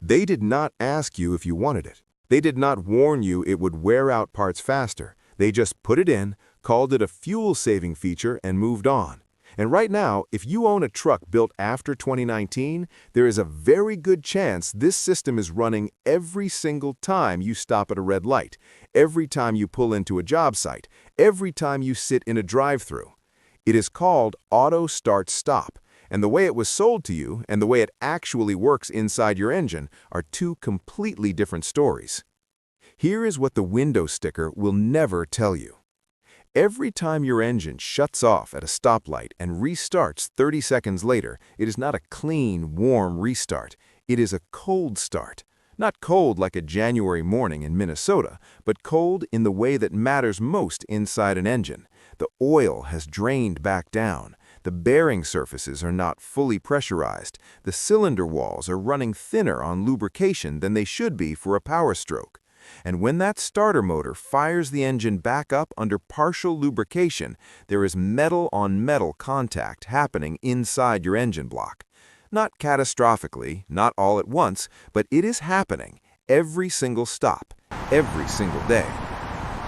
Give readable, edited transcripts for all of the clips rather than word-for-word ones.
They did not ask you if you wanted it. They did not warn you it would wear out parts faster. They just put it in, called it a fuel-saving feature, and moved on. And right now, if you own a truck built after 2019, there is a very good chance this system is running every single time you stop at a red light, every time you pull into a job site, every time you sit in a drive-thru. It is called Auto Start Stop, and the way it was sold to you and the way it actually works inside your engine are two completely different stories. Here is what the window sticker will never tell you. Every time your engine shuts off at a stoplight and restarts 30 seconds later, it is not a clean, warm restart. It is a cold start. Not cold like a January morning in Minnesota, but cold in the way that matters most inside an engine. The oil has drained back down. The bearing surfaces are not fully pressurized. The cylinder walls are running thinner on lubrication than they should be for a power stroke. And when that starter motor fires the engine back up under partial lubrication, there is metal-on-metal contact happening inside your engine block. Not catastrophically, not all at once, but it is happening every single stop, every single day.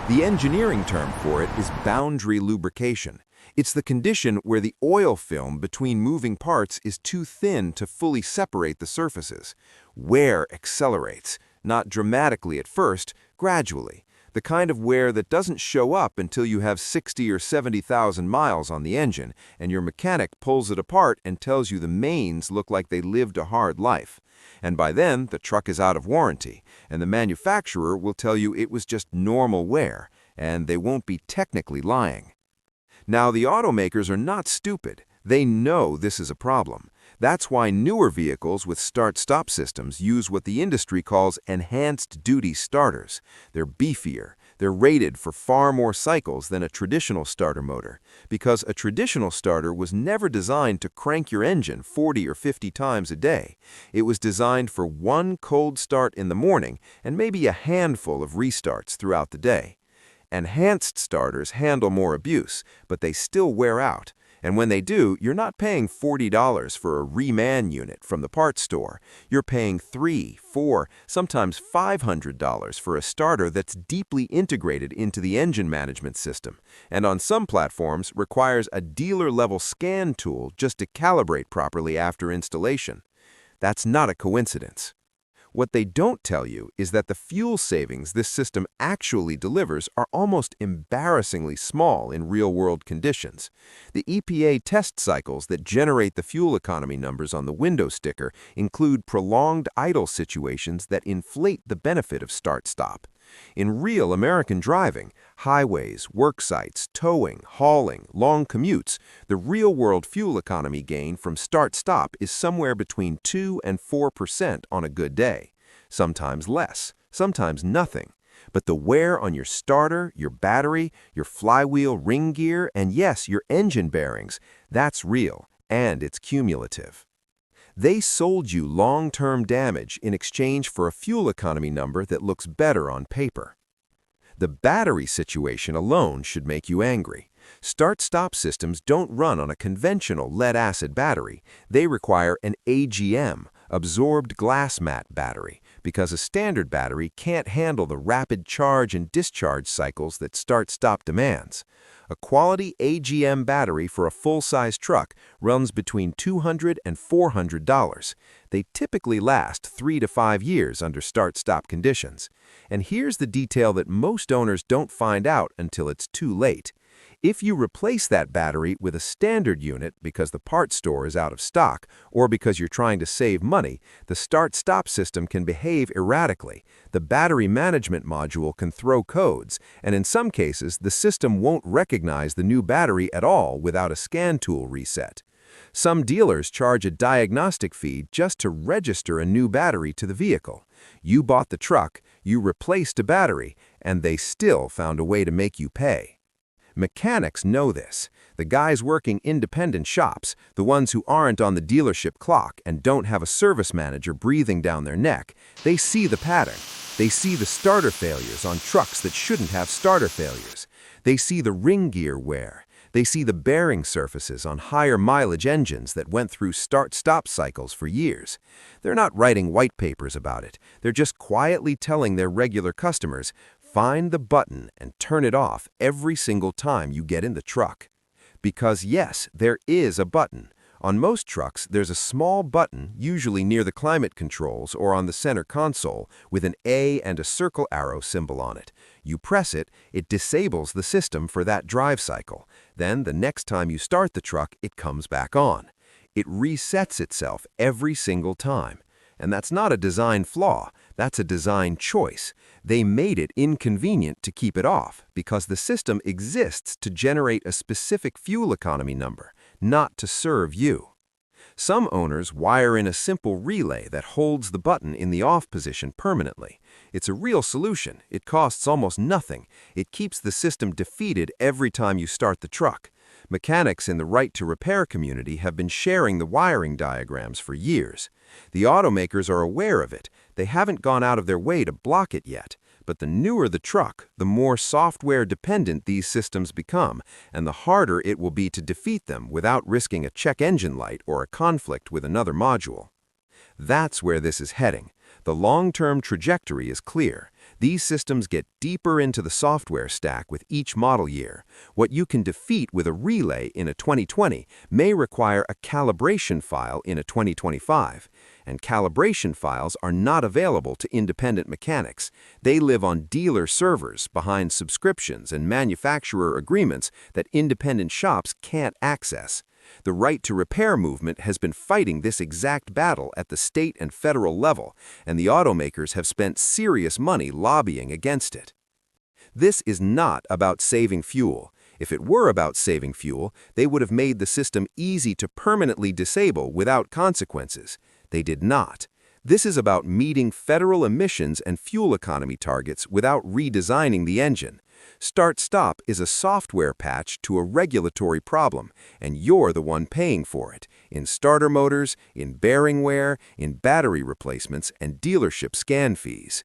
The engineering term for it is boundary lubrication. It's the condition where the oil film between moving parts is too thin to fully separate the surfaces. Wear accelerates. Not dramatically at first, gradually. The kind of wear that doesn't show up until you have 60 or 70,000 miles on the engine and your mechanic pulls it apart and tells you the mains look like they lived a hard life. And by then, the truck is out of warranty, and the manufacturer will tell you it was just normal wear, and they won't be technically lying. Now, the automakers are not stupid. They know this is a problem. That's why newer vehicles with start-stop systems use what the industry calls enhanced-duty starters. They're beefier. They're rated for far more cycles than a traditional starter motor, because a traditional starter was never designed to crank your engine 40 or 50 times a day. It was designed for one cold start in the morning and maybe a handful of restarts throughout the day. Enhanced starters handle more abuse, but they still wear out. And when they do, you're not paying $40 for a reman unit from the parts store. You're paying $300, $400, sometimes $500 for a starter that's deeply integrated into the engine management system, and on some platforms requires a dealer-level scan tool just to calibrate properly after installation. That's not a coincidence. What they don't tell you is that the fuel savings this system actually delivers are almost embarrassingly small in real-world conditions. The EPA test cycles that generate the fuel economy numbers on the window sticker include prolonged idle situations that inflate the benefit of start-stop. In real American driving, highways, work sites, towing, hauling, long commutes, the real-world fuel economy gain from start-stop is somewhere between 2 and 4% on a good day. Sometimes less, sometimes nothing. But the wear on your starter, your battery, your flywheel ring gear, and yes, your engine bearings, that's real, and it's cumulative. They sold you long-term damage in exchange for a fuel economy number that looks better on paper. The battery situation alone should make you angry. Start-stop systems don't run on a conventional lead-acid battery. They require an AGM, absorbed glass mat battery, because a standard battery can't handle the rapid charge and discharge cycles that start-stop demands. A quality AGM battery for a full-size truck runs between $200 and $400. They typically last 3 to 5 years under start-stop conditions. And here's the detail that most owners don't find out until it's too late. If you replace that battery with a standard unit because the parts store is out of stock or because you're trying to save money, the start-stop system can behave erratically. The battery management module can throw codes, and in some cases, the system won't recognize the new battery at all without a scan tool reset. Some dealers charge a diagnostic fee just to register a new battery to the vehicle. You bought the truck, you replaced a battery, and they still found a way to make you pay. Mechanics know this. The guys working independent shops, the ones who aren't on the dealership clock and don't have a service manager breathing down their neck, they see the pattern. They see the starter failures on trucks that shouldn't have starter failures. They see the ring gear wear. They see the bearing surfaces on higher mileage engines that went through start-stop cycles for years. They're not writing white papers about it. They're just quietly telling their regular customers, find the button and turn it off every single time you get in the truck. Because yes, there is a button. On most trucks, there's a small button, usually near the climate controls or on the center console, with an A and a circle arrow symbol on it. You press it, it disables the system for that drive cycle. Then, the next time you start the truck, it comes back on. It resets itself every single time. And that's not a design flaw, that's a design choice. They made it inconvenient to keep it off because the system exists to generate a specific fuel economy number, not to serve you. Some owners wire in a simple relay that holds the button in the off position permanently. It's a real solution. It costs almost nothing. It keeps the system defeated every time you start the truck. Mechanics in the right to repair community have been sharing the wiring diagrams for years. The automakers are aware of it. They haven't gone out of their way to block it yet. But the newer the truck, the more software-dependent these systems become, and the harder it will be to defeat them without risking a check engine light or a conflict with another module. That's where this is heading. The long-term trajectory is clear. These systems get deeper into the software stack with each model year. What you can defeat with a relay in a 2020 may require a calibration file in a 2025. And calibration files are not available to independent mechanics. They live on dealer servers behind subscriptions and manufacturer agreements that independent shops can't access. The right to repair movement has been fighting this exact battle at the state and federal level, and the automakers have spent serious money lobbying against it. This is not about saving fuel. If it were about saving fuel, they would have made the system easy to permanently disable without consequences. They did not. This is about meeting federal emissions and fuel economy targets without redesigning the engine. Start-stop is a software patch to a regulatory problem, and you're the one paying for it, in starter motors, in bearing wear, in battery replacements, and dealership scan fees.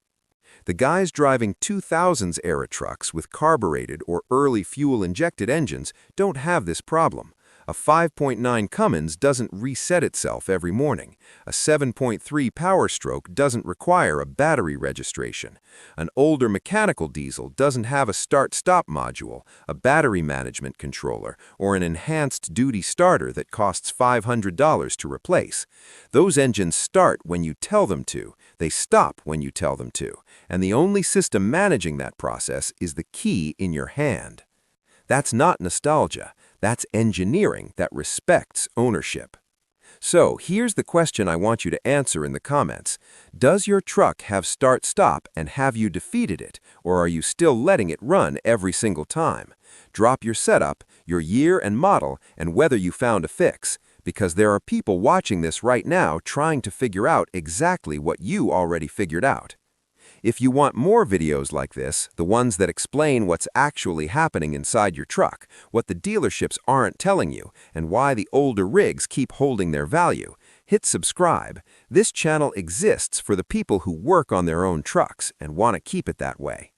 The guys driving 2000s-era trucks with carbureted or early fuel-injected engines don't have this problem. A 5.9 Cummins doesn't reset itself every morning. A 7.3 Power Stroke doesn't require a battery registration. An older mechanical diesel doesn't have a start-stop module, a battery management controller, or an enhanced duty starter that costs $500 to replace. Those engines start when you tell them to. They stop when you tell them to. And the only system managing that process is the key in your hand. That's not nostalgia. That's engineering that respects ownership. So here's the question I want you to answer in the comments. Does your truck have start-stop and have you defeated it, or are you still letting it run every single time? Drop your setup, your year and model, and whether you found a fix, because there are people watching this right now trying to figure out exactly what you already figured out. If you want more videos like this, the ones that explain what's actually happening inside your truck, what the dealerships aren't telling you, and why the older rigs keep holding their value, hit subscribe. This channel exists for the people who work on their own trucks and want to keep it that way.